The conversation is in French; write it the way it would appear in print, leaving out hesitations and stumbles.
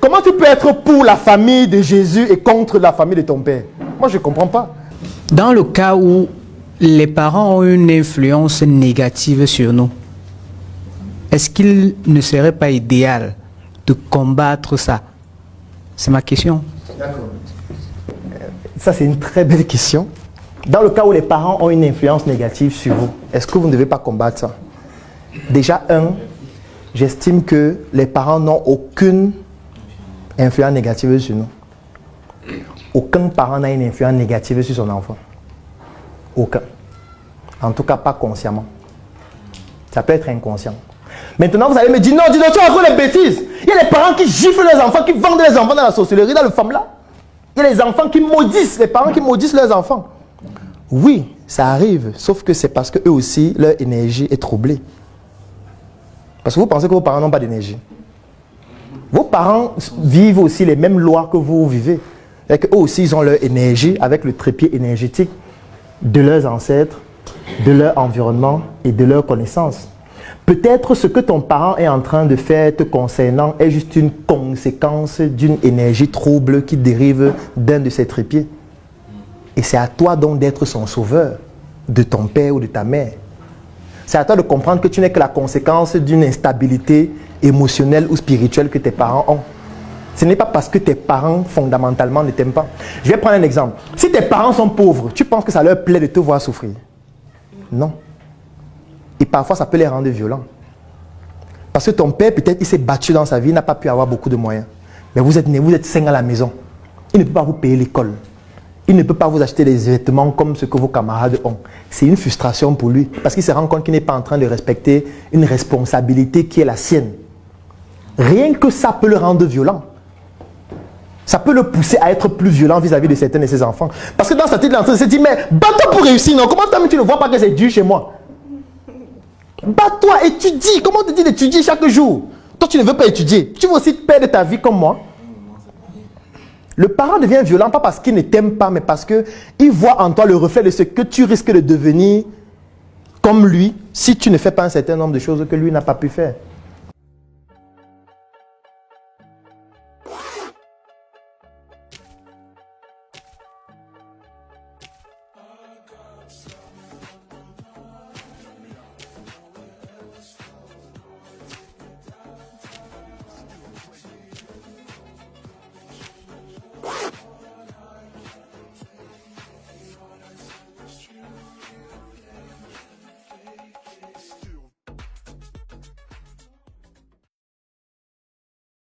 Comment tu peux être pour la famille de Jésus et contre la famille de ton père? Moi, je ne comprends pas. Dans le cas où les parents ont une influence négative sur nous, est-ce qu'il ne serait pas idéal de combattre ça? C'est ma question. D'accord. Ça, c'est une très belle question. Dans le cas où les parents ont une influence négative sur vous, est-ce que vous ne devez pas combattre ça? Déjà, j'estime que les parents n'ont aucune influence négative sur nous. Aucun parent n'a une influence négative sur son enfant. Aucun. En tout cas, pas consciemment. Ça peut être inconscient. Maintenant, vous allez me dire, non, tu racontes les bêtises. Il y a les parents qui giflent les enfants, qui vendent les enfants dans la sorcellerie, dans le femme-là. Il y a les enfants qui maudissent, les parents qui maudissent leurs enfants. Oui, ça arrive, sauf que c'est parce qu'eux aussi, leur énergie est troublée. Parce que vous pensez que vos parents n'ont pas d'énergie. Vos parents vivent aussi les mêmes lois que vous vivez. Et qu'eux aussi, ils ont leur énergie avec le trépied énergétique de leurs ancêtres, de leur environnement et de leurs connaissances. Peut-être ce que ton parent est en train de faire te concernant est juste une conséquence d'une énergie trouble qui dérive d'un de ses trépieds. Et c'est à toi donc d'être son sauveur, de ton père ou de ta mère. C'est à toi de comprendre que tu n'es que la conséquence d'une instabilité émotionnelle ou spirituelle que tes parents ont. Ce n'est pas parce que tes parents fondamentalement ne t'aiment pas. Je vais prendre un exemple. Si tes parents sont pauvres, tu penses que ça leur plaît de te voir souffrir? Non. Et parfois, ça peut les rendre violents. Parce que ton père, peut-être, il s'est battu dans sa vie, il n'a pas pu avoir beaucoup de moyens. Mais vous êtes né, vous êtes 5 à la maison. Il ne peut pas vous payer l'école. Il ne peut pas vous acheter des vêtements comme ce que vos camarades ont. C'est une frustration pour lui. Parce qu'il se rend compte qu'il n'est pas en train de respecter une responsabilité qui est la sienne. Rien que ça peut le rendre violent. Ça peut le pousser à être plus violent vis-à-vis de certains de ses enfants. Parce que dans sa tête, il se dit, mais bats-toi pour réussir, non? Comment tu ne vois pas que c'est dur chez moi? Bats-toi, étudie. Comment on te dit d'étudier chaque jour? Toi, tu ne veux pas étudier. Tu veux aussi perdre ta vie comme moi. Le parent devient violent, pas parce qu'il ne t'aime pas, mais parce qu'il voit en toi le reflet de ce que tu risques de devenir comme lui, si tu ne fais pas un certain nombre de choses que lui n'a pas pu faire.